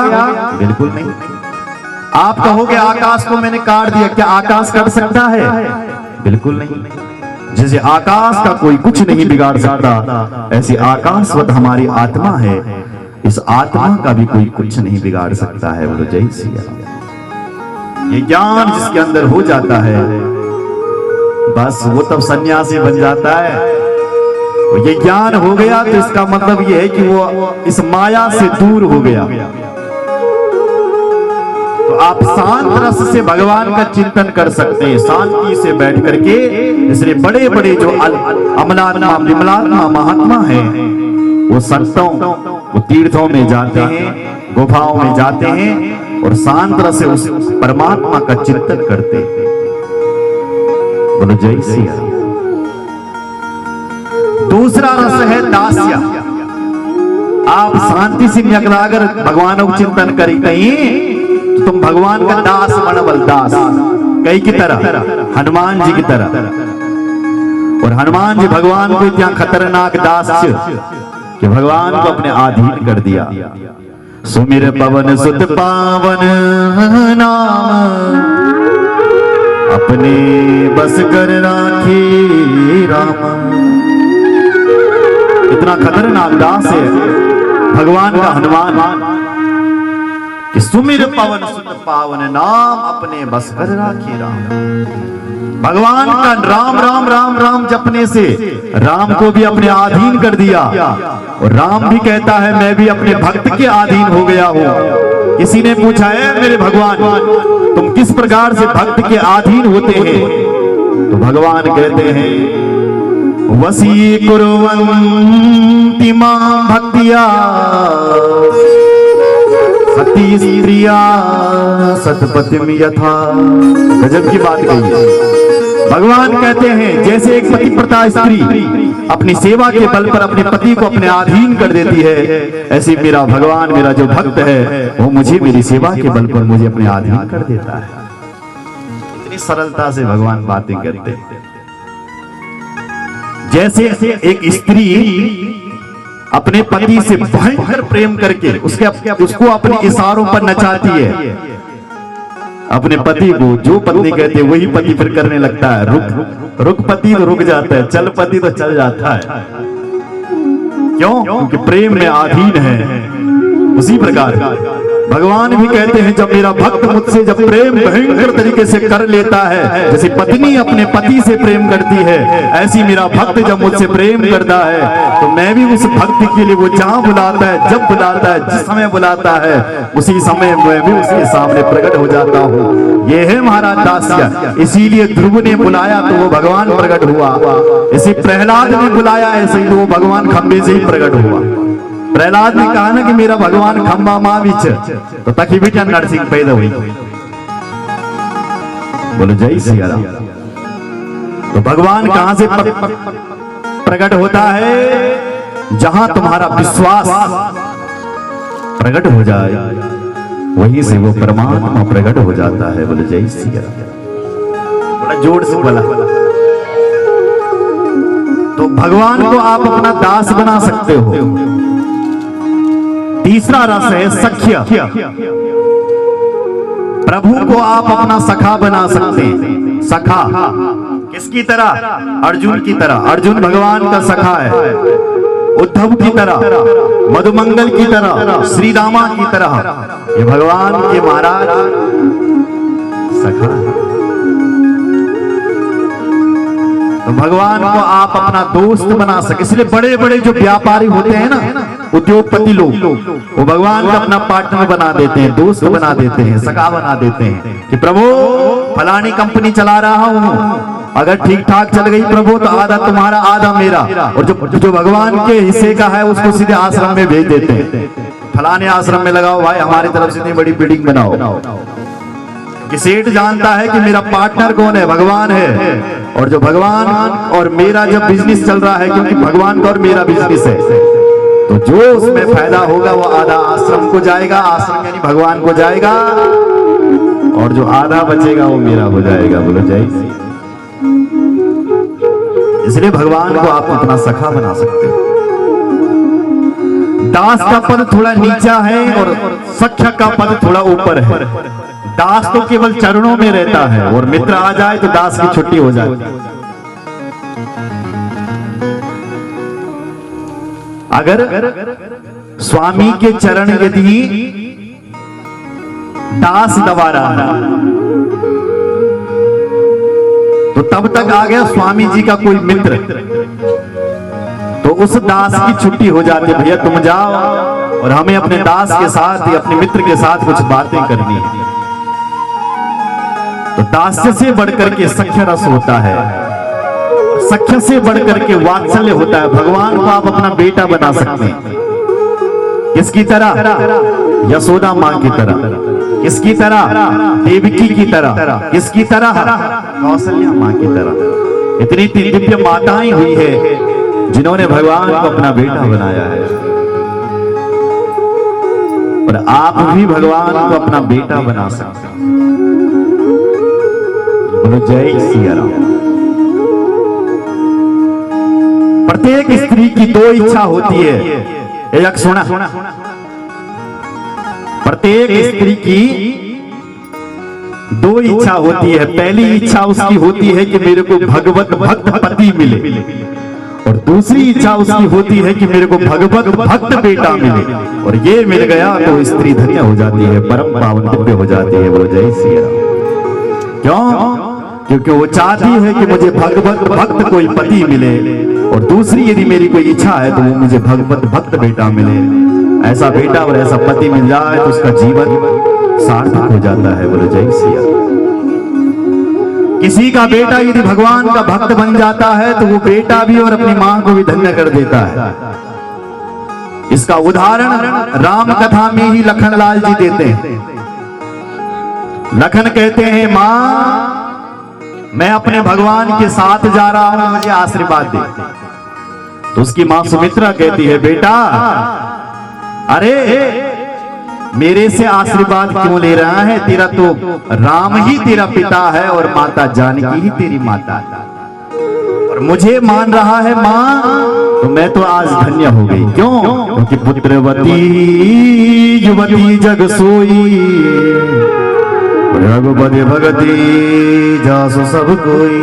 गया? बिल्कुल नहीं। आप कहोगे आकाश को मैंने काट दिया, क्या आकाश कट सकता है? बिल्कुल नहीं। जैसे आकाश का कोई कुछ नहीं बिगाड़ सकता, ऐसी आकाशवत हमारी आत्मा है, इस आत्मा का भी कोई कुछ नहीं बिगाड़ सकता है। बोलो जय सिया राम। ये ज्ञान जिसके अंदर हो जाता है, बस वो तब सन्यासी बन जाता है। ये ज्ञान हो गया तो इसका मतलब ये है कि वो इस माया से दूर हो गया। तो आप शांत रस से भगवान का चिंतन कर सकते हैं, शांति से बैठ करके। इसलिए बड़े बड़े जो अमलात्मा विमलात्मा महात्मा हैं, वो संतों, वो तीर्थों में जाते हैं, गुफाओं में जाते हैं और शांत रस से उस परमात्मा का चिंतन करते हैं। बोलो जय सिया। दूसरा रस है दास्य। आप शांति से अगर भगवान का चिंतन करें तो तुम भगवान का दास बनबल, दास कई की तरह, हनुमान जी की तरह। और हनुमान जी भगवान को इतना खतरनाक दास कि भगवान को अपने अधीन कर दिया। सुमिर पवन सुत पावन नाम, अपने बस कर राखी राम। इतना खतरनाक दास है भगवान का हनुमान कि सुमिर पवन सुत पावन नाम, अपने बस कर राखी राम। भगवान का राम राम राम राम जपने से राम को भी अपने अधीन कर दिया। और राम भी कहता है मैं भी अपने भक्त के अधीन हो गया हूं। किसी ने पूछा है मेरे भगवान तुम किस प्रकार से भक्त के अधीन होते हैं? तो भगवान कहते हैं वसी कुर्वन्ति मां भक्तिया सती स्त्रिया सतपतिम यथा। गजब की बात कही है। भगवान कहते हैं जैसे एक पतिव्रता स्त्री अपनी सेवा के बल पर अपने पति को अपने अधीन कर देती है, ऐसे मेरा भगवान, मेरा जो भक्त है, वो मुझे मेरी सेवा के बल पर मुझे अपने अधीन कर देता है। इतनी सरलता से भगवान बातें करते हैं। जैसे एक स्त्री अपने पति से भयंकर प्रेम करके उसको अपने इशारों पर नचाती है। अपने पति को जो पत्नी कहते हैं वही पति फिर करने लगता है। रुक पति तो रुक जाता है, चल पति तो चल जाता है। क्यों? क्योंकि प्रेम में अधीन है। उसी प्रकार भगवान भी कहते हैं जब मेरा भक्त मुझसे जब प्रेम भयंकर तरीके से कर लेता है, जैसे पत्नी अपने पति से प्रेम करती है, ऐसी मेरा भक्त जब मुझसे प्रेम करता है तो मैं भी उस भक्त के लिए वो जहां बुलाता है, जब बुलाता है, जिस समय बुलाता है, उसी समय मैं भी उसके सामने प्रकट हो जाता हूँ। ये है महाराज दास्य। इसीलिए ध्रुव ने बुलाया तो वो भगवान प्रकट हुआ। इसी प्रहलाद ने बुलाया ऐसे ही तो वो भगवान खंबे से ही प्रकट हुआ। प्रहलाद ने कहा ना कि मेरा भगवान खंबा मां बिच, तो तकी बेटा नरसिंह पैदा हुई। बोलो जय सिया राम। तो भगवान कहां से प्रकट होता है? जहां तुम्हारा विश्वास प्रकट हो जाए वहीं से वो परमात्मा प्रकट हो जाता है। बोलो जय सिया राम। बड़ा जोर से बोला। तो भगवान को आप अपना दास बना सकते हो। तीसरा रस है सख्य। प्रभु को आप अपना सखा बना सकते हैं। सखा किसकी तरह? अर्जुन की तरह। अर्जुन भगवान का सखा है। उद्धव की तरह, मधुमंगल की तरह, श्री रामा की तरह ये भगवान के महाराज सखा है। तो भगवान को आप अपना दोस्त बना सके। इसलिए बड़े बड़े जो व्यापारी होते हैं ना, उद्योगपति लोग, वो भगवान का अपना पार्टनर बना देते हैं, दोस्त बना देते हैं, सखा बना देते हैं कि प्रभु फलानी कंपनी चला रहा हूँ, अगर ठीक ठाक चल गई प्रभु तो आधा तुम्हारा आधा मेरा। और जो भगवान के हिस्से का है उसको सीधे आश्रम में भेज देते हैं। फलाने आश्रम में लगाओ भाई, हमारी तरफ से इतनी बड़ी बिल्डिंग बनाओ। कि सेठ जानता है कि मेरा पार्टनर कौन है? भगवान है। और जो भगवान और मेरा जब बिजनेस चल रहा है, क्योंकि भगवान का और मेरा बिजनेस है, तो जो उसमें फायदा होगा वो आधा आश्रम को जाएगा, आश्रम यानी भगवान को जाएगा, और जो आधा बचेगा वो मेरा हो जाएगा। बोलो जय। इसलिए भगवान को आप अपना सखा बना सकते हो। दास का पद थोड़ा नीचा है और सख्य का पद थोड़ा ऊपर है। दास तो केवल चरणों में रहता है और मित्र आ जाए तो दास की छुट्टी हो जाती है। अगर स्वामी के चरण यदि दास दबा रहा है तो तब तक आ गया स्वामी जी का कोई मित्र, तो उस दास की छुट्टी हो जाती है, भैया तुम जाओ और हमें अपने दास के साथ या अपने मित्र के साथ कुछ बातें करनी है। तो दास्य से बढ़कर के सख्य रस होता है, सख्य से बढ़कर के वात्सल्य होता है। भगवान को आप अपना बेटा बना सकते हैं। किसकी तरह? यशोदा मां की तरह। किसकी तरह? देवकी की तरह। किसकी तरह? कौशल्या मां की तरह। इतनी दिव्य माताएं हुई है जिन्होंने भगवान को अपना बेटा बनाया है, और आप भी भगवान को अपना बेटा बना सकते हैं। बोलो जय सिया राम। प्रत्येक स्त्री की दो इच्छा होती है। एक सुना, प्रत्येक स्त्री की दो इच्छा होती है। पहली इच्छा उसकी होती है कि मेरे को भगवत भक्त पति मिले, और दूसरी इच्छा उसकी होती है कि मेरे को भगवत भक्त बेटा मिले। और ये मिल गया तो स्त्री धन्य हो जाती है, परम पावन दिव्य हो जाती है। बोलो जय सिया राम। क्यों? क्योंकि वो चाहती है कि मुझे भगवत भक्त कोई पति मिले, और दूसरी यदि मेरी कोई इच्छा है तो वो मुझे भगवत भक्त बेटा मिले। ऐसा बेटा और ऐसा पति मिल जाए तो उसका जीवन सार्थक हो जाता है। बोलो जय सिया। किसी का बेटा यदि भगवान का भक्त बन जाता है तो वो बेटा भी और अपनी मां को भी धन्य कर देता है। इसका उदाहरण राम कथा में ही लखन लाल जी देते हैं। लखन कहते हैं, मां मैं अपने भगवान के साथ जा रहा हूं, मुझे आशीर्वाद दे। तो उसकी मां सुमित्रा कहती है, बेटा अरे मेरे से आशीर्वाद क्यों ले रहा है? तेरा तो राम ही तेरा पिता है और माता जानकी ही तेरी माता है, और मुझे मान रहा है मां, तो मैं तो आज धन्य हो गई। क्यों? क्योंकि पुत्रवती युवती जग सोई, रघुपति भगति जासु सब कोई।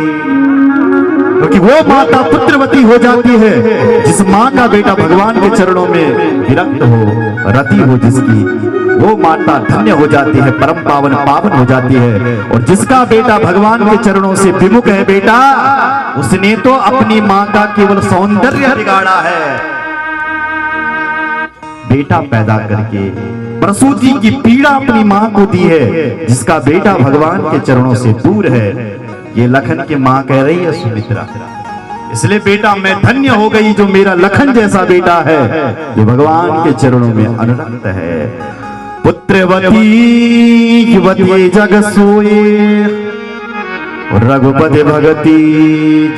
क्योंकि वो माता पुत्रवती हो जाती है जिस मां का बेटा भगवान के चरणों में विरक्त हो, रति हो जिसकी, वो माता धन्य हो जाती है, परम पावन पावन हो जाती है। और जिसका बेटा भगवान के चरणों से विमुख है बेटा, उसने तो अपनी मां का केवल सौंदर्य बिगाड़ा है। बेटा पैदा करके प्रसूति की पीड़ा अपनी मां को दी है। जिसका बेटा भगवान के चरणों से दूर है, ये लखन की मां कह रही है सुमित्रा। इसलिए बेटा मैं धन्य हो गई जो मेरा लखन जैसा बेटा है, जो भगवान के चरणों में अनुरक्त है। पुत्रवती युवती जग सोए, रघुपति भगति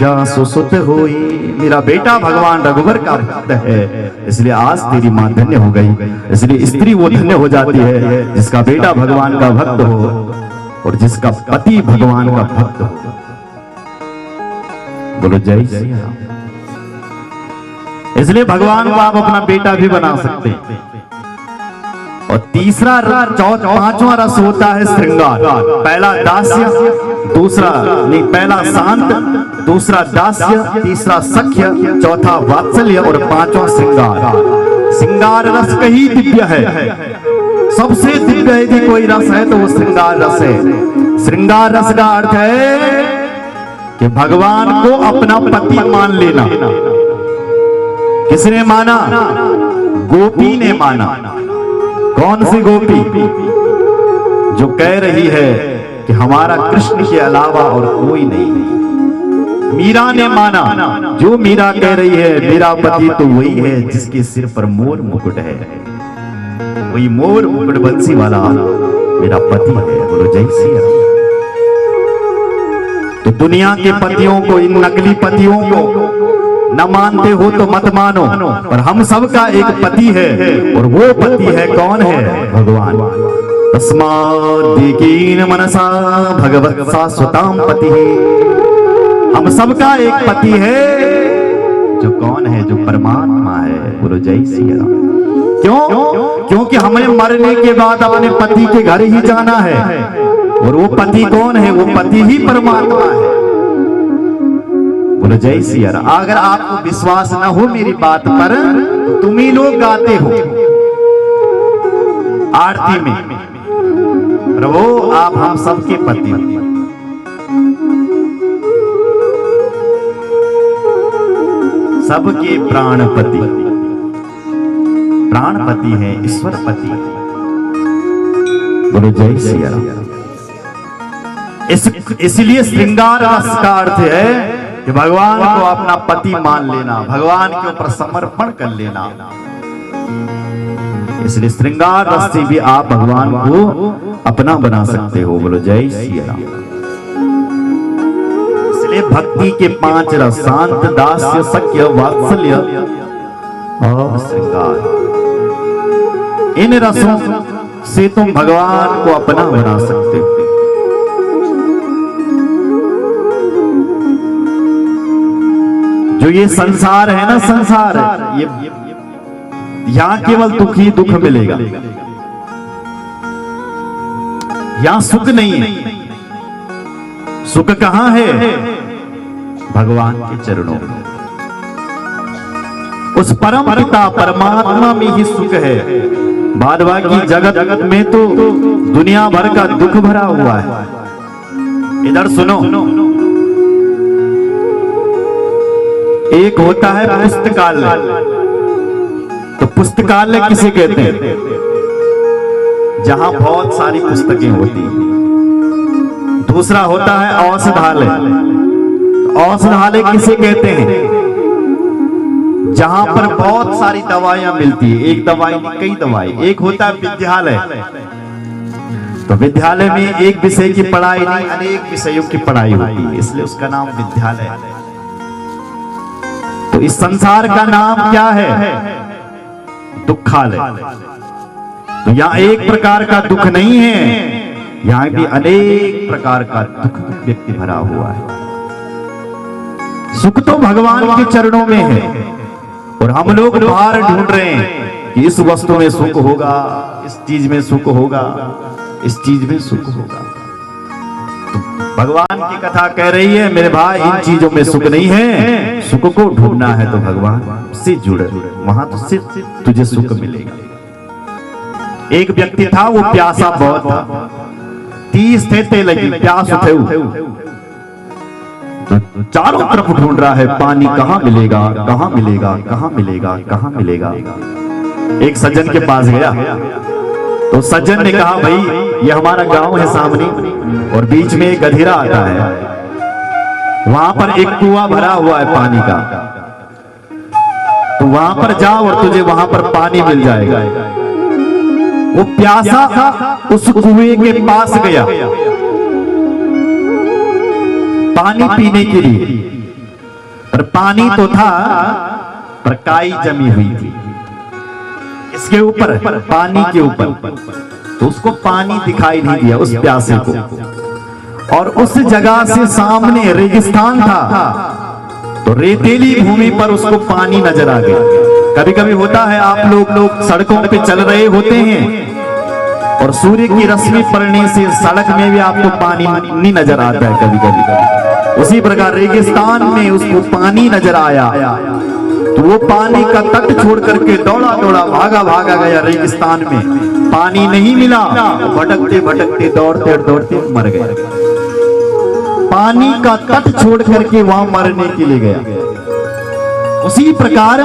जासु सुत होई। मेरा बेटा भगवान रघुवर का भक्त है, इसलिए आज तेरी मां धन्य हो गई। इसलिए स्त्री वो धन्य हो जाती है जिसका बेटा भगवान का भक्त हो और जिसका पति भगवान का भक्त हो। बोलो जय श्री राम। इसलिए भगवान को आप अपना बेटा भी बना सकते हैं। और तीसरा पांचवा रस होता है श्रृंगार। पहला दास्य, दूसरा नहीं, पहला शांत, दूसरा दास्य, तीसरा सख्य, चौथा वात्सल्य और पांचवा श्रृंगार। श्रृंगार रस कहीं दिव्य है। सबसे दिव्य यदि कोई रस है तो वो श्रृंगार रस है। श्रृंगार रस का अर्थ है कि भगवान को अपना पति मान लेना। किसने माना? गोपी ने माना। कौन सी गोपी? जो कह रही है कि हमारा कृष्ण के अलावा और कोई नहीं। मीरा ने माना। जो मीरा कह रही है मेरा पति तो वही है जिसके सिर पर मोर मुकुट है, वही मोर मुकुट बंसी वाला मेरा पति है। बोलो जय श्री राम। तो दुनिया के पतियों को, इन नकली पतियों को न मानते हो तो मत मानो, पर हम सबका एक पति है, और वो पति है कौन है? भगवान। तस्माद् मनसा भगवत शाश्वतां पति। हम सबका एक पति है जो कौन है? जो परमात्मा है। बोलो जय श्री राम। क्यों? क्योंकि हमें मरने के बाद अपने पति के घर ही जाना है। और वो पति कौन है? वो पति ही परमात्मा है। बोलो जय सिया राम। अगर आपको विश्वास ना हो मेरी बात पर, तुम ही लोग गाते हो आरती में, प्रभु आप हम सबके पति, सबके प्राणपति, प्राणपति है, ईश्वरपति। बोलो जय सिया राम। इसलिए श्रृंगार रस का अर्थ है कि भगवान को अपना पति मान लेना, भगवान के ऊपर समर्पण कर लेना। इसलिए श्रृंगार रस से भी आप भगवान को अपना बना सकते हो। बोलो जय सिया राम। इसलिए भक्ति के 5 रस, शांत, दास्य, सख्य, वात्सल्य और श्रृंगार, इन रसों से तुम भगवान को अपना बना सकते हो। जो ये संसार है ना, संसार ये यहां केवल दुख ही दुख मिलेगा, यहां सुख नहीं है। सुख कहां है? भगवान के चरणों में, उस परम पिता परमात्मा में ही सुख है। बाद बाकी जगत में तो दुनिया भर का दुख भरा हुआ है। इधर सुनो, एक होता है पुस्तकालय। तो पुस्तकालय किसे कहते हैं? जहां बहुत सारी पुस्तकें होती हैं। दूसरा होता है औषधालय। औषधालय किसे कहते हैं? जहां पर बहुत सारी दवाइयां मिलती है, एक दवाई नहीं कई दवाई। एक होता है विद्यालय। तो विद्यालय में एक विषय की पढ़ाई नहीं, अनेक विषयों की पढ़ाई होती है, इसलिए उसका नाम विद्यालय है। तो इस संसार का नाम क्या है? दुखालय। तो यहाँ एक प्रकार का दुख नहीं है, यहाँ भी अनेक प्रकार का दुख व्यक्ति भरा हुआ है। सुख तो भगवान के चरणों में है, और हम लोग बाहर ढूंढ रहे हैं कि इस वस्तु में सुख होगा, इस चीज में सुख होगा, इस चीज में सुख होगा। तो भगवान की कथा कह रही है मेरे भाई, इन चीजों में सुख नहीं है। सुख को ढूंढना है तो भगवान से जुड़े, वहां तो सिर्फ तुझे सुख मिलेगा। एक व्यक्ति था, वो प्यासा बहुत था, 30 थे लगी प्यास उठे, तो चारों तरफ ढूंढ रहा है पानी कहां मिलेगा, कहां मिलेगा, कहां मिलेगा, कहां मिलेगा। एक सज्जन के पास गया, तो सज्जन ने कहा भाई ये हमारा गांव है सामने, और बीच में एक गधेरा आता है, वहां पर एक कुआं भरा हुआ है पानी का, तो वहां पर जाओ और तुझे वहां पर पानी मिल जाएगा। वो प्यासा उस कुएं के पास गया पानी पीने के लिए, पर पानी तो था पर काई जमी हुई थी इसके ऊपर, पानी के ऊपर। तो उसको पानी दिखाई नहीं दिया उस प्यासे को, और उस जगह से सामने रेगिस्तान था, तो रेतीली भूमि पर उसको पानी नजर आ गया। कभी कभी होता है आप लोग सड़कों पे चल रहे होते हैं और सूर्य की रश्मि पड़ने से सड़क में भी आपको पानी नहीं नजर आता है कभी कभी। उसी प्रकार रेगिस्तान में उसको पानी नजर आया, तो वो पानी का तट छोड़ करके दौड़ा दौड़ा भागा गया रेगिस्तान में। पानी नहीं मिला, भटकते भटकते दौड़ते दौड़ते मर गया। पानी का तट छोड़ करके वहां मरने के लिए गया। उसी प्रकार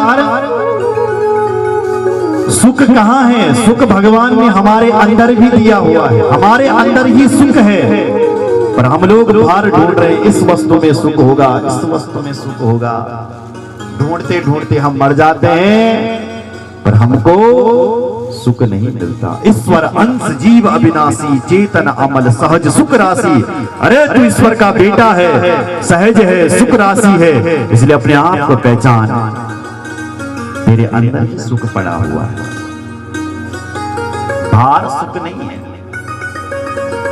सुख कहां है? सुख भगवान ने हमारे अंदर भी दिया हुआ है, हमारे अंदर ही सुख है, पर हम लोग बाहर ढूंढ रहे हैं इस वस्तु में सुख होगा, इस वस्तु में सुख होगा। ढूंढते ढूंढते हम मर जाते हैं, पर हमको सुख नहीं मिलता। ईश्वर अंश जीव अविनाशी, चेतन अमल सहज सुख राशि। अरे तू ईश्वर का बेटा है, सहज है, सुख राशि है, इसलिए अपने आप को पहचान। तेरे अंदर ही सुख पड़ा हुआ है, बाहर सुख नहीं है।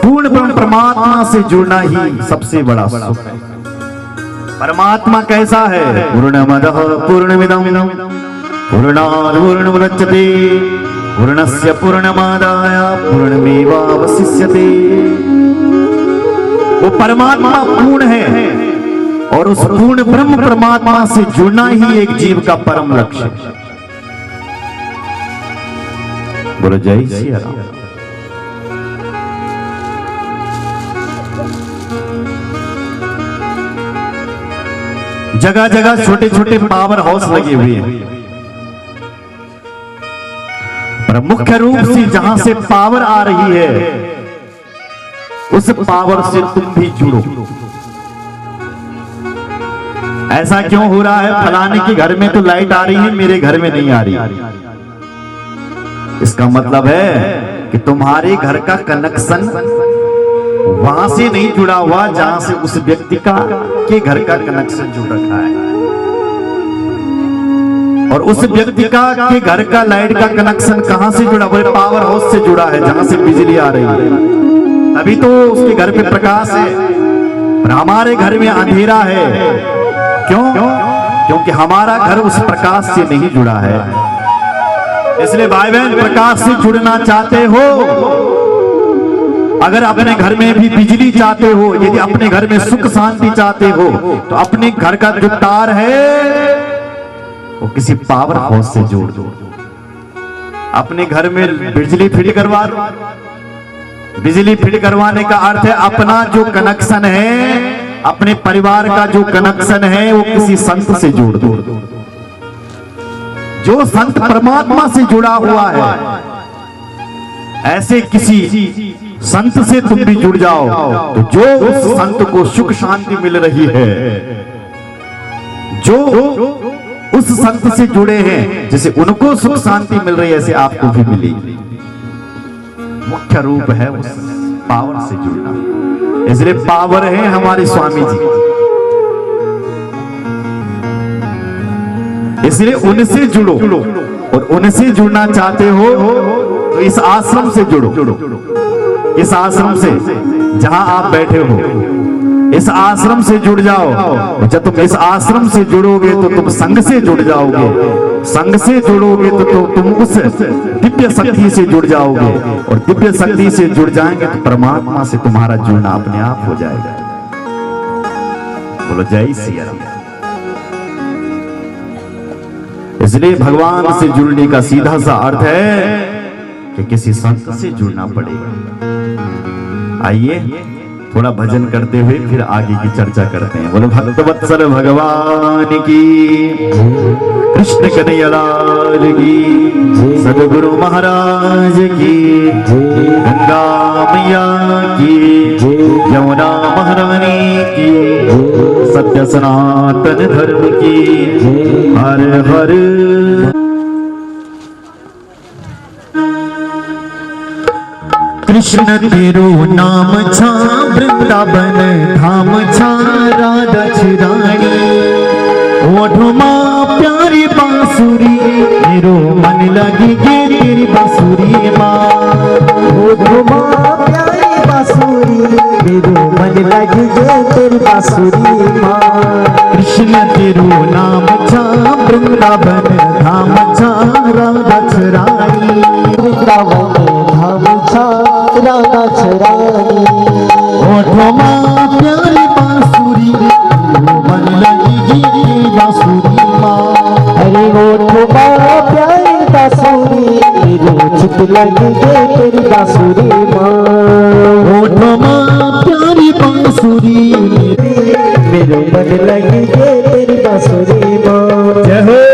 पूर्ण ब्रह्म परमात्मा से जुड़ना ही सबसे बड़ा सुख है। परमात्मा कैसा है? पूर्णमदः पूर्णमिदं पूर्णात् पूर्णमुदच्यते पूर्णस्य पूर्णमादाय पूर्णमेवावशिष्यते। वो परमात्मा पूर्ण है और उस पूर्ण ब्रह्म परमात्मा से जुड़ना ही एक जीव का परम लक्ष्य है। बोलो जय सिया राम। जगह जगह छोटे छोटे पावर हाउस लगे हुए हैं, पर मुख्य रूप से जहां से पावर आ रही है उस पावर से तुम भी जुड़ो। ऐसा क्यों हो रहा है? फलाने के घर में तो लाइट आ रही है, मेरे घर में नहीं आ रही। इसका मतलब है कि तुम्हारे घर का कनेक्शन वहां से नहीं जुड़ा हुआ जहां से उस व्यक्ति का के घर का कनेक्शन जुड़ रखा है। और उस व्यक्ति का के घर का लाइट का कनेक्शन कहां से जुड़ा? बोले पावर हाउस से जुड़ा है, जहां से बिजली आ रही है, तभी तो उसके घर पे प्रकाश है। पर हमारे घर में अंधेरा है। क्यों? क्योंकि हमारा घर उस प्रकाश से नहीं जुड़ा है। इसलिए भाई बहन, प्रकाश से जुड़ना चाहते हो, अगर अपने घर में भी बिजली चाहते हो, यदि अपने घर में सुख शांति चाहते हो, तो अपने घर का जो तार है वो किसी पावर हाउस से जोड़ दो। अपने घर में बिजली फिट करवा दो। बिजली फिट करवाने का अर्थ है अपना जो कनेक्शन है, अपने परिवार का जो कनेक्शन है, वो किसी संत से जोड़ दो। जो संत परमात्मा से जुड़ा हुआ है, ऐसे किसी संत से तुम भी जुड़ जाओ, तो जो उस संत को सुख शांति मिल रही है, जो उस संत से जुड़े हैं, जैसे उनको सुख शांति मिल रही है, ऐसे आपको भी मिलेगी। मुख्य रूप है उस पावर से जुड़ना। इसलिए पावर है हमारे स्वामी जी, इसलिए उनसे जुड़ो। और उनसे जुड़ना चाहते हो तो इस आश्रम से जुड़ो। इस आश्रम से जहां आप बैठे हो, इस आश्रम से जुड़ जाओ। जब तुम इस आश्रम से जुड़ोगे तो तुम संघ से जुड़ जाओगे। संघ से जुड़ोगे तो तुम उस दिव्य शक्ति से जुड़ जाओगे, और दिव्य शक्ति से जुड़ जाएंगे तो परमात्मा से तुम्हारा जुड़ना अपने आप हो जाएगा। बोलो जय सिया राम। इसलिए भगवान से जुड़ने का सीधा सा अर्थ है कि किसी संत से जुड़ना पड़ेगा। आइए थोड़ा भजन करते हुए फिर आगे की चर्चा करते हैं। बोलो भक्तवत्सल भगवान की, कृष्ण कन्हैया लाल की, सदगुरु महाराज की, गंगा मैया की, यमुना महारानी की, सत्य सनातन धर्म की, हर हर। कृष्ण तेरो नाम छा वृंदावन धाम छा राधा छिरानी, ओठो मां प्यारी बांसुरी मेरो मन लगी गे तेरी बांसुरी माँ। ओठो मां प्यारी बांसुरी मेरो मन लगी गे तेरी बांसुरी माँ। कृष्ण तेरो नाम छा वृंदावन धाम छा राधा छिरानी, वृंदावन धाम छा राधा छिरानी, ओठो मां प्यारी बांसुरी मन लगी गे बांसुरी माँ। अरे ओठो मां प्यारी बांसुरी मेरो चित लगी गे तेरी बांसुरी माँ। ओठो मां प्यारी बांसुरी मेरो मन लगी गे तेरी बांसुरी माँ। जय हो।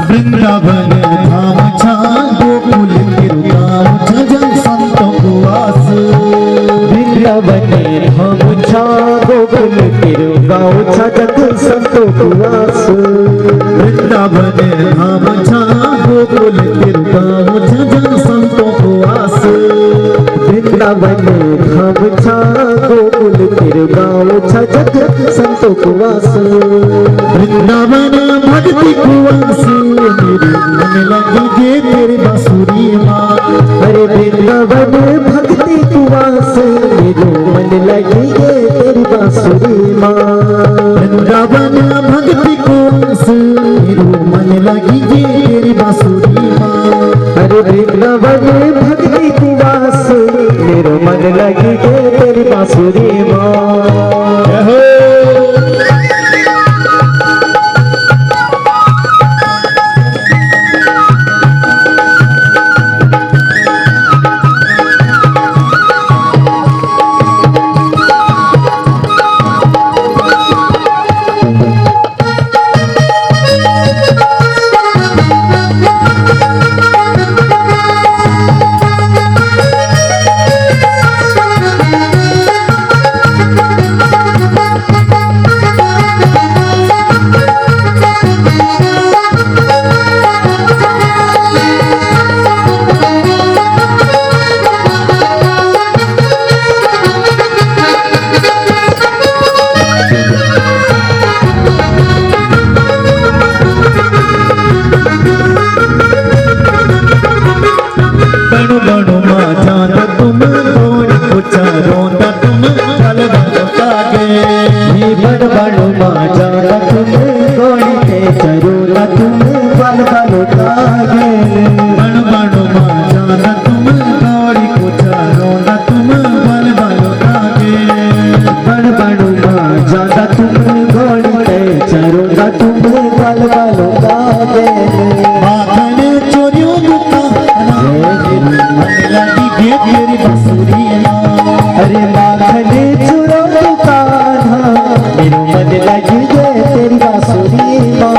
वृंदावन धाम छा वृंदावन धाम छा गोकुल तेरो गाँव छा जग संतो कुआस वृंदावन धाम छा गोकुल तेरो गाँव छा जग संतो कुआस वृंदावन धाम छा गोकुल तेरो गाँव छा जग संतो कुआस वृंदावन भक्ति कुआस मेरे मन लगी जे तेरी बांसुरी माँ अरे वृंदावन भक्ति कुआस मेरो मन लगी गे तेरी बांसुरी माँ वृंदावन भक्ति कुआस मेरो मन लगी जे तेरी बांसुरी माँ अरे वृंदावन भक्ति कुआस मेरो मन लगी गे तेरी बांसुरी माँ अरे माखन चुरा कान्हा मेरो मन लगी गे तेरी बांसुरी माँ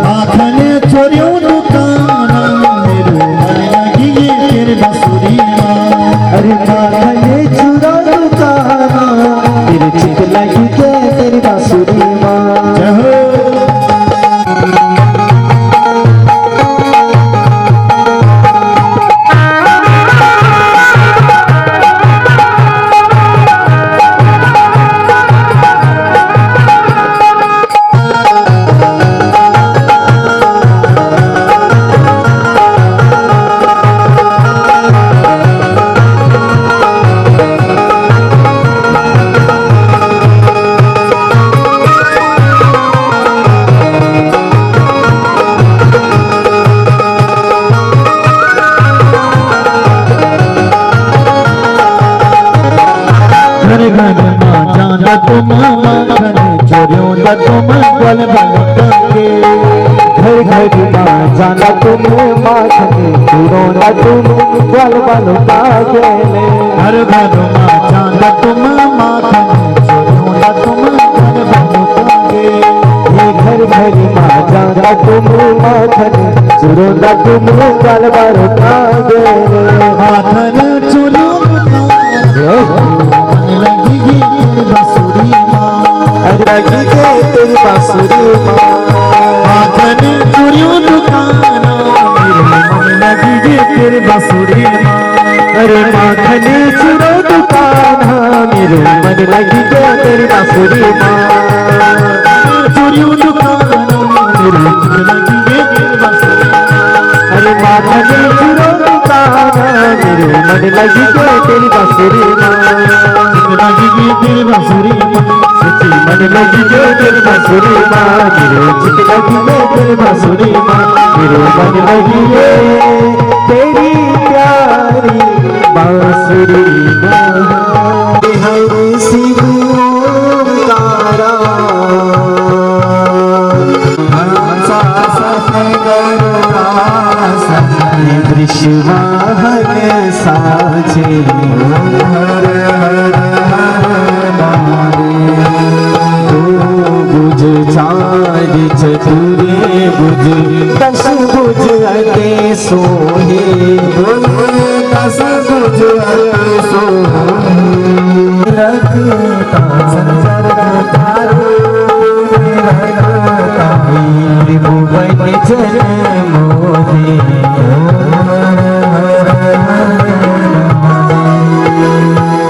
माखन चोरियों दुकाना मेरो मन लगी गे तेरी बांसुरी माँ अरे माखन चुरा कान्हा मेरे चित लगी गे तेरी बांसुरी माँ घर घर माँ जाना तुम माखन चोरियों न तुम बल बल के घर घर माँ जाना तुम माखन चुरो न तुम बल बल गेले घर घर माँ जाना तुम माखन चोरियों न तुम बल बल के ये घर घर माँ जाना तुम माखन चुरो न तुम बल बल गेले माखन चोरियों लगी गे तेरी बांसुरी माँ लगी गे तेरी बांसुरी माँ माखन चोरियों दुकाना मेरे मन लगी गे तेरी बांसुरी माँ अरे माखन चुरो दुकान मेरे मन लगी गे तेरी बांसुरी माँ चोरियों दुकाना मेरे मन लगी गे तेरी बांसुरी अरे माखन चुरो दुकान मेरे मन लगी गे तेरी बांसुरी माँ लगी गे तेरी बांसुरी माँ सच्ची मन लगी गे तेरी बांसुरी माँ मेरे चित लगी गे तेरी बांसुरी माँ मेरे मन लगी गे तेरी प्यारी बांसुरी माँ हरि शिव ओंकारा वृषवाहन साचे हर हर बुझ चार चतुरे बुझ दस बुझ अते सोहे 10 बुझ अते सोहे रखता त्रिभुवन जन्मोदे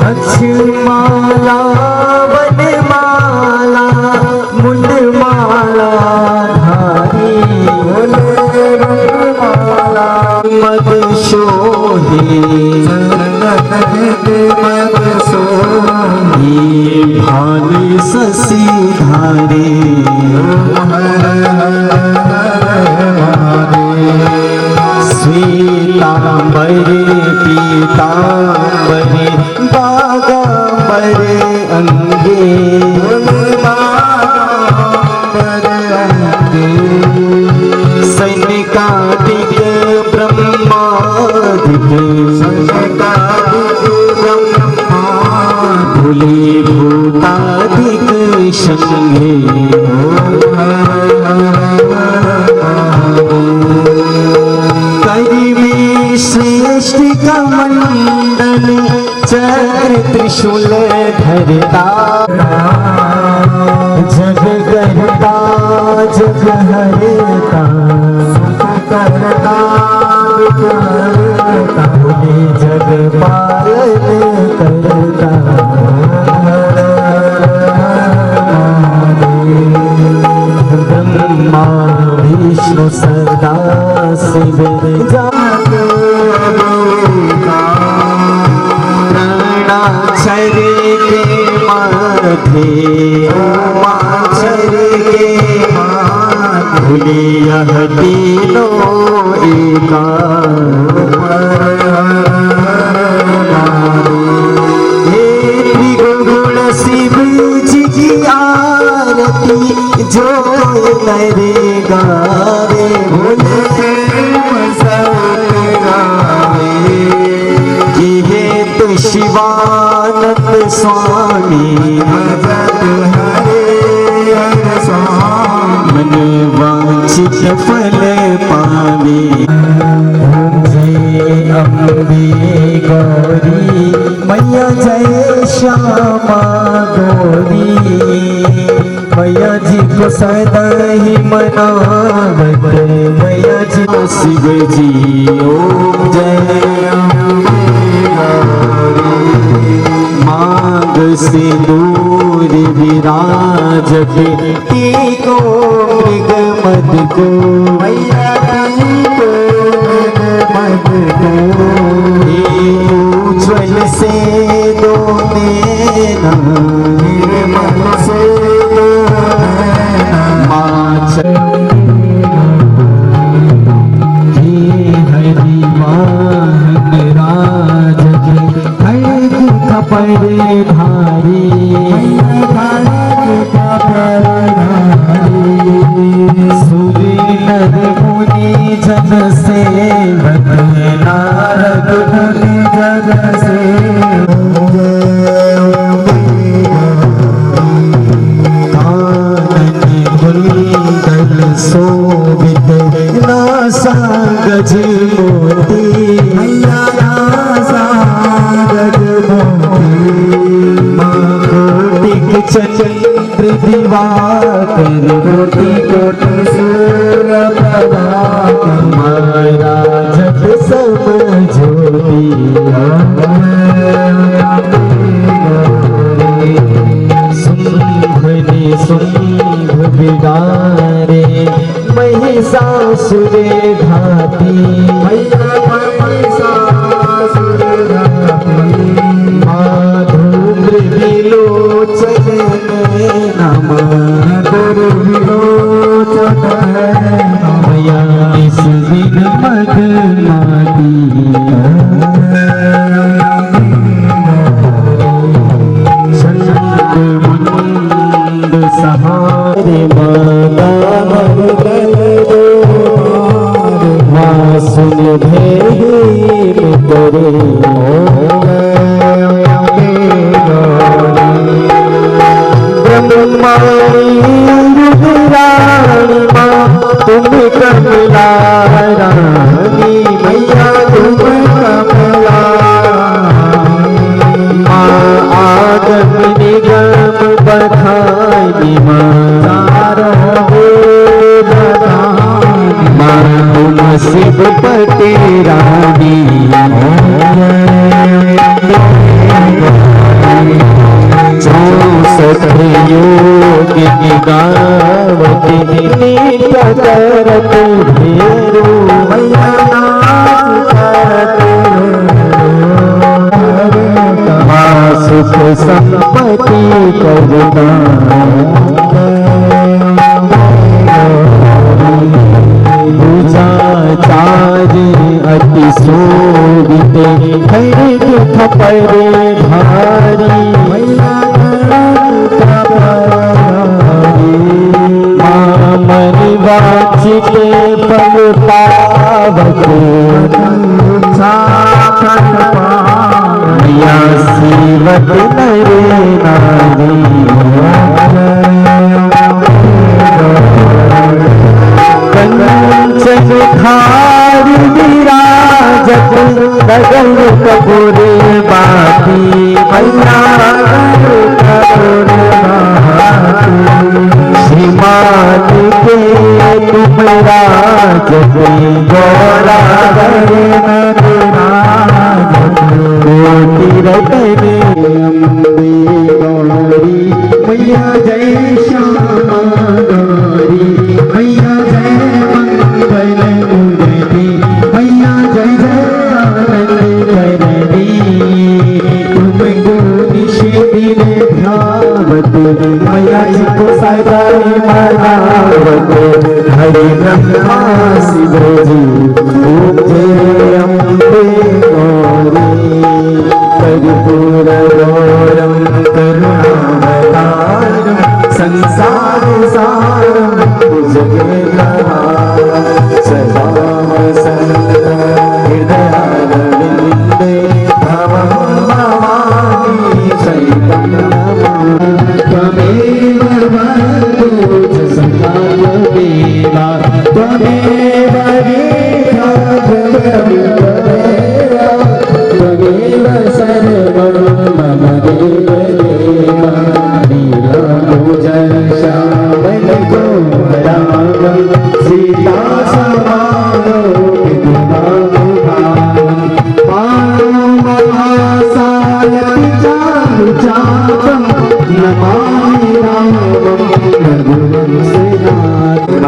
अक्षमाला वनमाला मुंडमाला धारी मद शोधे मद सोही भानु शशि धारे श्वेतांबर पीतांबर बागांबर अंगे सैनिकादिक ब्रह्मादिक भूले भूतादिक संगे करिवे श्रेष्ठ कमंडल चक्र त्रिशूल धरता जग करता जग हरता करता भूले जग पालन करता ब्रह्मा विष्णु सदा शिव प्राणाक्षर के माथे माक्षर के भूले यह तीनों एका त्रिगुण शिव जी की आरती जो करेगा रे भोले ये तो शिवानंद स्वामी मन वांछित फल पावे अम्बे गौरी मैया जय श्यामा गौरी मैया जी को सदा ही मनावत मैया जी को शिव जी ओम जय मांग से दूर विराजत टीको मृग मद को मैया टीको मृग मद को उज्ज्वल से दो नैना निर्मल से दो माच हरि वाहन राज कपड़ धारी सूर्य नर मुनि जन सेवक नारद मुनि जन कानन कुंडल शोभित नासा गज मोती चंद्र दिवाकर कोटि कोटि सूर्य प्रभाकर महाराज सब ज्योति शुंभने शुंभ बिगारे महिषासुर घाती माधुर्य विलोचन मैया इस दिन मद माती मुंड सहारे माता सुन भेरी बधाई चारों वेद बधाई माँ तुम शिव पति रानी चौसठ योगिनी गावती नित्य करत भेरू मैया नाच करत माँ सुख संपत्ति करता पूजा चार्य अति शोभिते हर दुख परे भारी माँ मन वाचित पल पावक या सीवत नरे नारी कंचन धार विराजत गगन कपूर बाती मैया कपूर श्रीमान के तुम राजत गौरा कोटि रतन अम्बे गौरी मैया जय श्यामा गौरी मैया जय मंगल मूर्ति मैया जय जय आनंद करनी तुम गुण दिन ध्यावत मैया जी को सदा मनावत हरि ब्रह्मा शिव जी जय अम्बे गौरी कर्पूर गौरम करुणावतारम संसार सारम जगन्नाथम सदा वसंत हृदयारविंदे भवं भवानी शैतं त्वमेव वरदो च सदादेवा त्वमेव वीरा त्वमेव सर्वं मम देव देवा नीलांबुजं श्यामल गौरांगं सीता समानो विद्युदानुभावं पाणौ महासायति चारुचापं नमामि रामं रघुवंशनाथं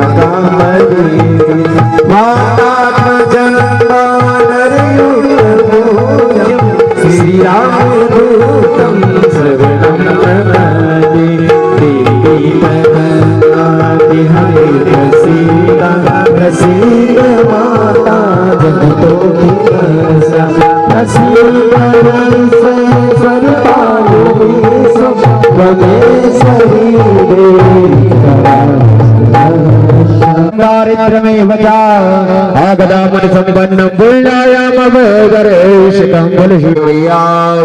मातात्मजं वानरयुतभोजं श्रीरामदूतं शरणं प्रपद्ये देवी भगवती हरे प्रसीद माता जगतोऽधिकर्षा प्रसीद स्वरूपालुनी स्वमेश्वरी देवी दारिद्र्यमेव च आगदामन संपन्नं पुण्यायामवगरेशकं बलशिवैया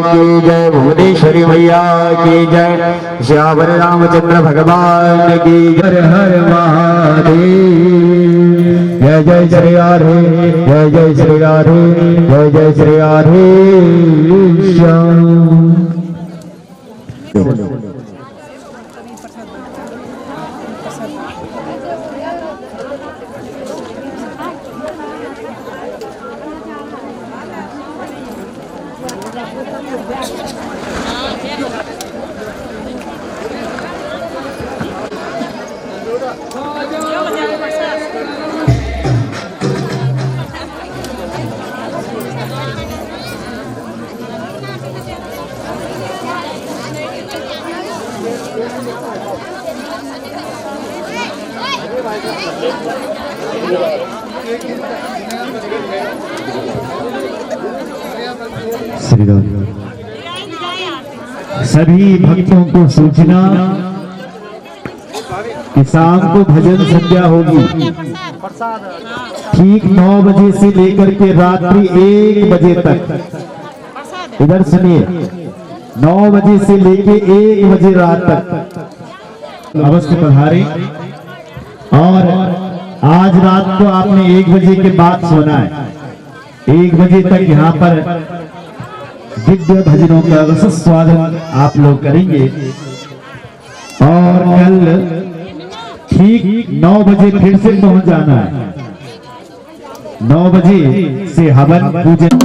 की जय भुवनेश्वरी मैया की जय श्यावर रामचंद्र भगवान की हर हर महादेव जय जय श्री राधे जय जय श्री राधे जय जय श्री राधे श्याम सभी भक्तों को सूचना कि शाम को भजन संध्या होगी ठीक 9 बजे से लेकर के रात्रि 1 बजे तक। इधर सुनिए, 9 बजे से लेके 1 बजे रात तक अवश्य पधारे। और आज रात को आपने 1 बजे के बाद सोना है। 1 बजे तक यहाँ पर दिव्य भजनों का रस स्वागत आप लोग करेंगे। और कल ठीक 9 बजे फिर से पहुंच जाना है। 9 बजे से हवन पूजन।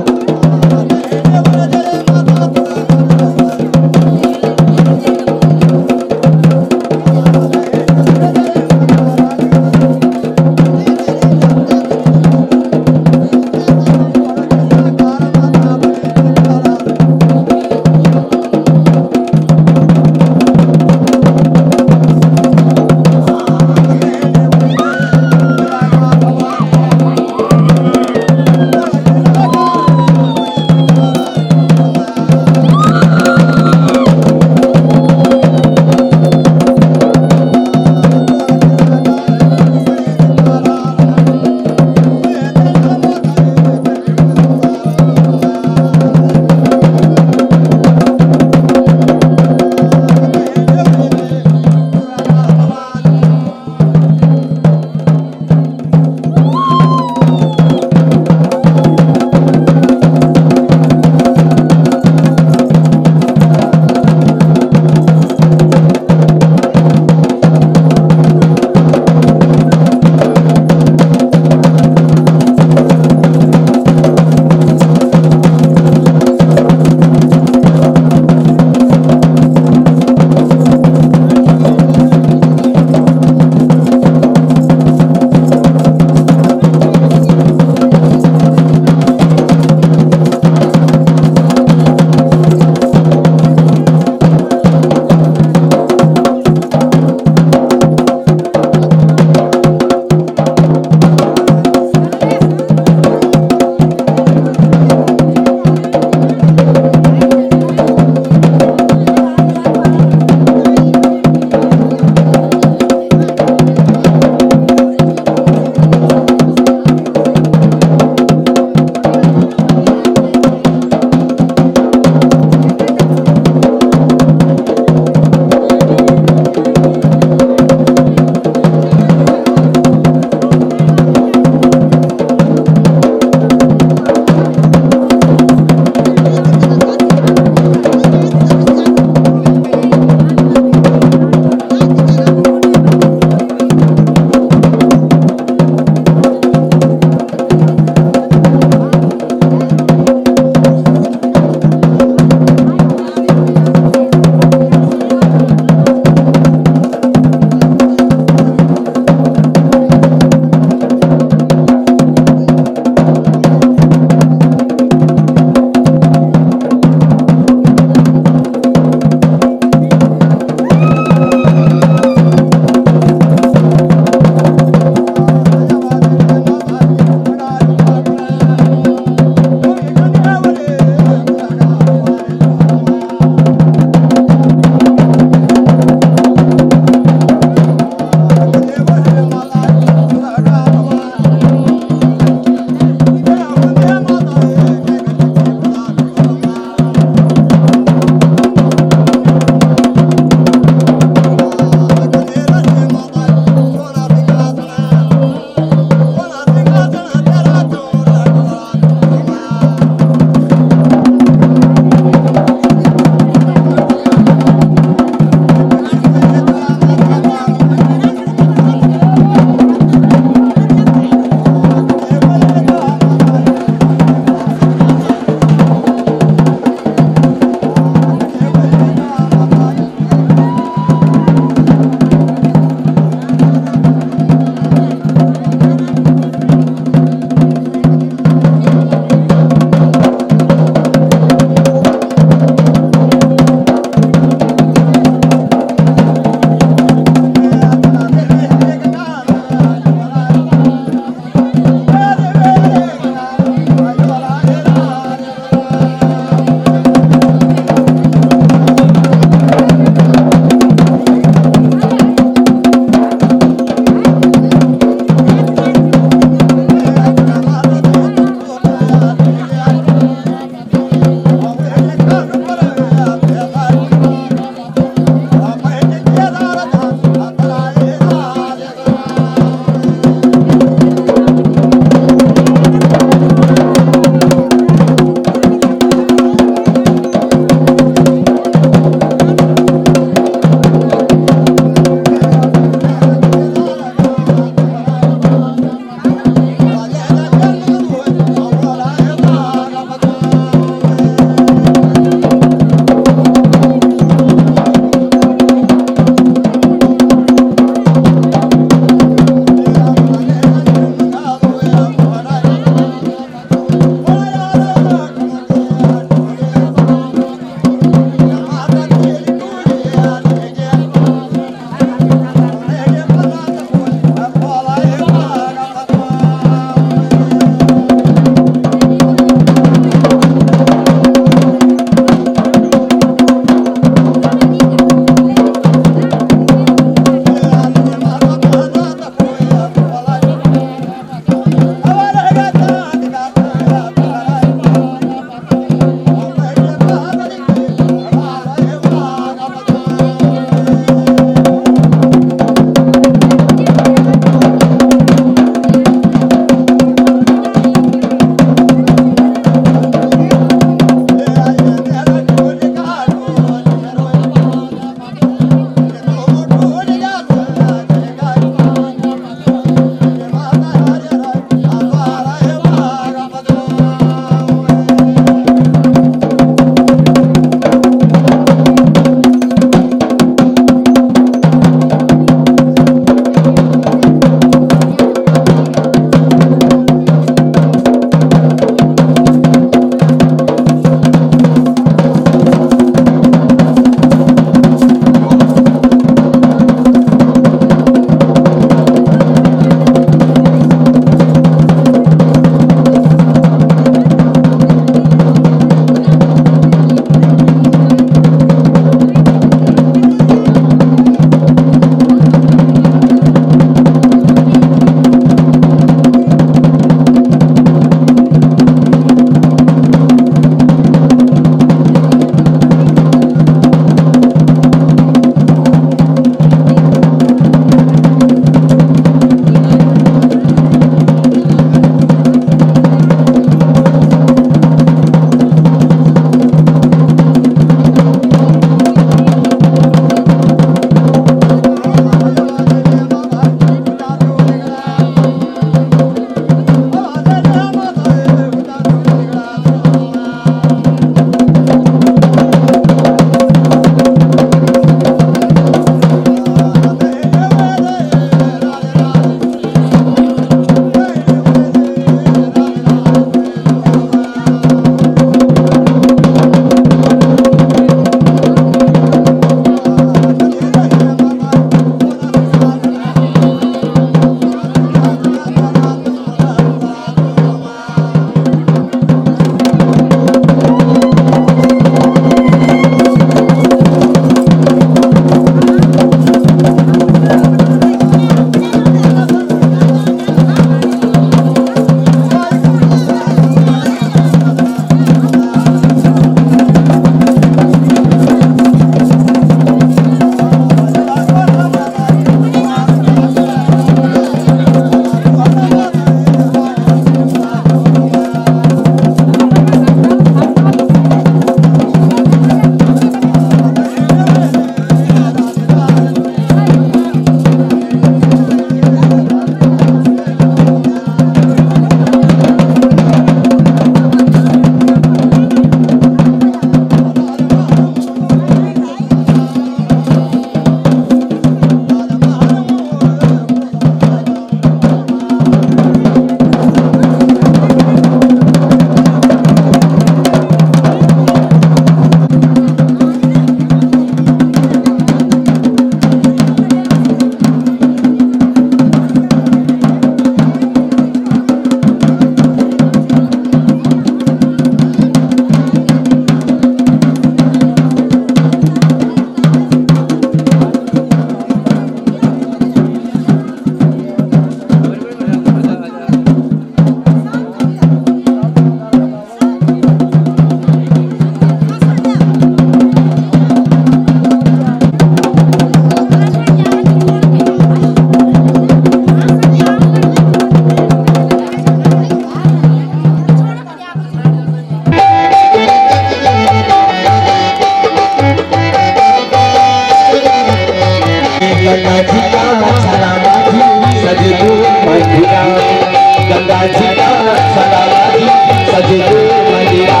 सलावादी सजदे मंदिरा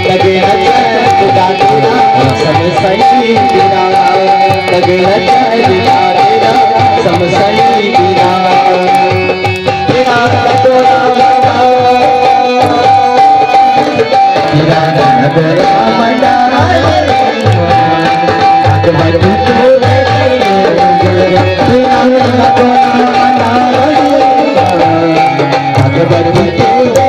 लगे नचत गातेरा सम सही बिना लगे नचत गातेरा सम सही बिना तेरा कटोरा तेरा नगरा मंडारा अकबर भूतोरे तेरा कटोरा अकबर भूतोरे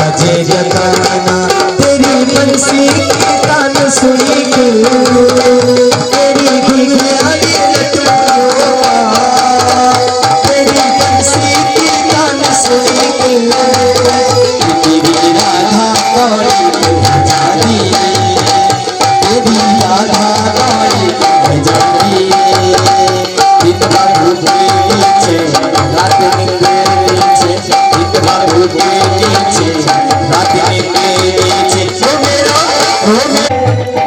बजे जगाना तेरी बंसी के तान सुनी के तेरी घुघराली लटुआ तेरी बंसी के तान सुनी के तेरी राधा कौड़ी जानी तेरी राधा कौड़ी जानी इतना घुघरे नीचे रात में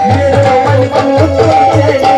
मेरा मन को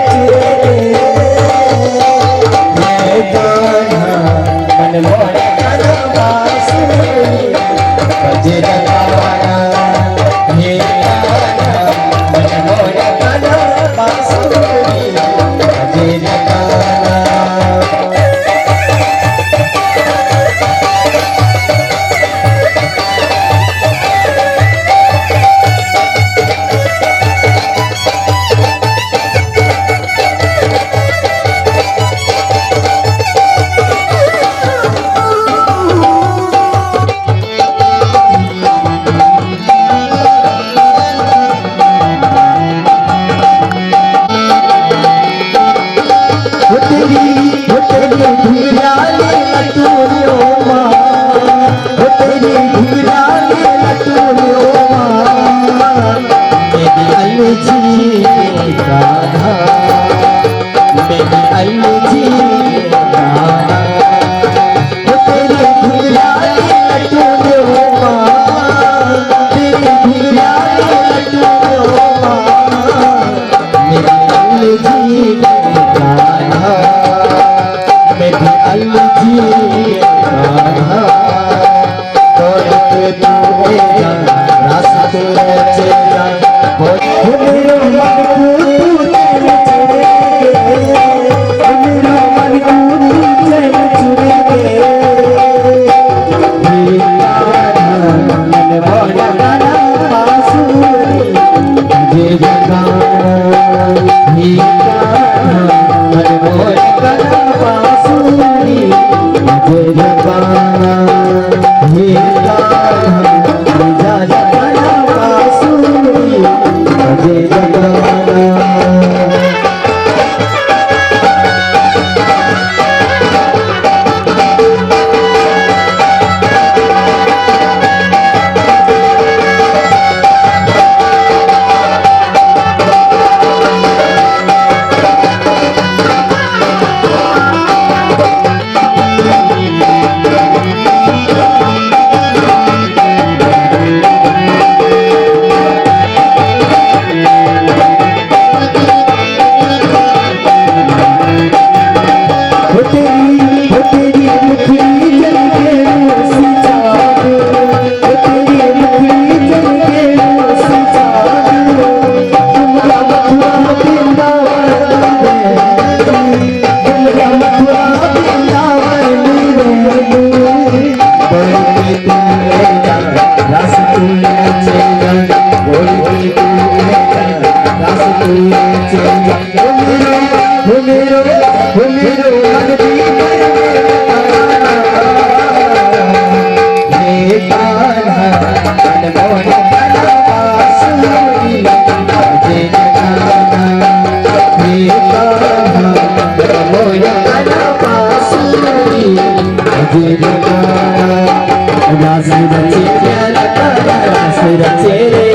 रचे रे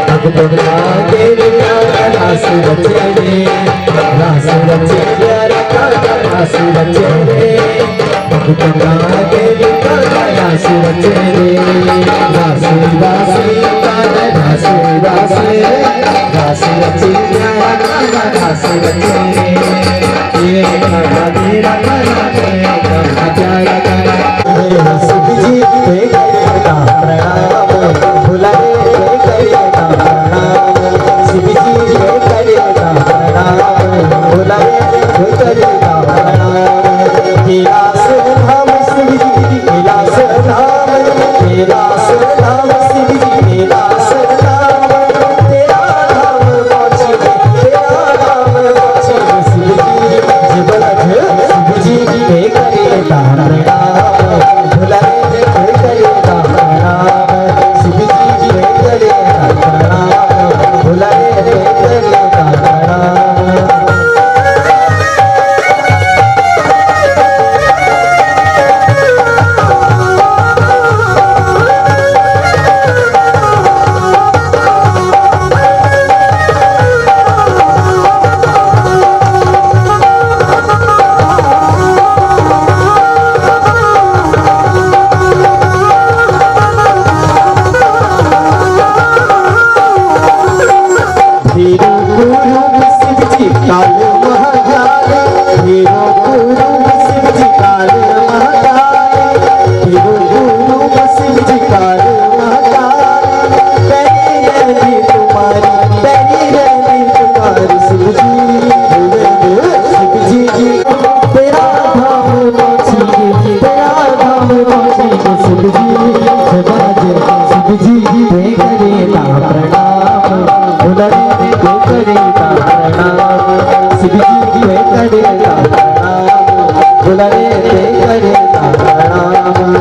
भगतों के रास रचे रे रास रचे रास रचे रे भगतों के रास रचे रे रास रास रास रास रास रचे रास रचे ये खड़ा तेरा खड़ा प्यारा करा शिव जी पे करता प्रणाम भुलाए करता प्रणाम शिव जी पे करता प्रणाम भुलाए करता प्रणाम कैलाश धाम शिव जी कैलाश धाम कैलाश धाम शिव जी कैलाश धाम तेरा धाम पहुँचे तेरा धाम पहुँचे शिव जी जीवन शिव जी पे करता प्रणाम भुलाए करता प्रणाम शिव जी पे करता प्रणाम भुलाए करता प्रणाम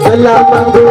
गला मंगू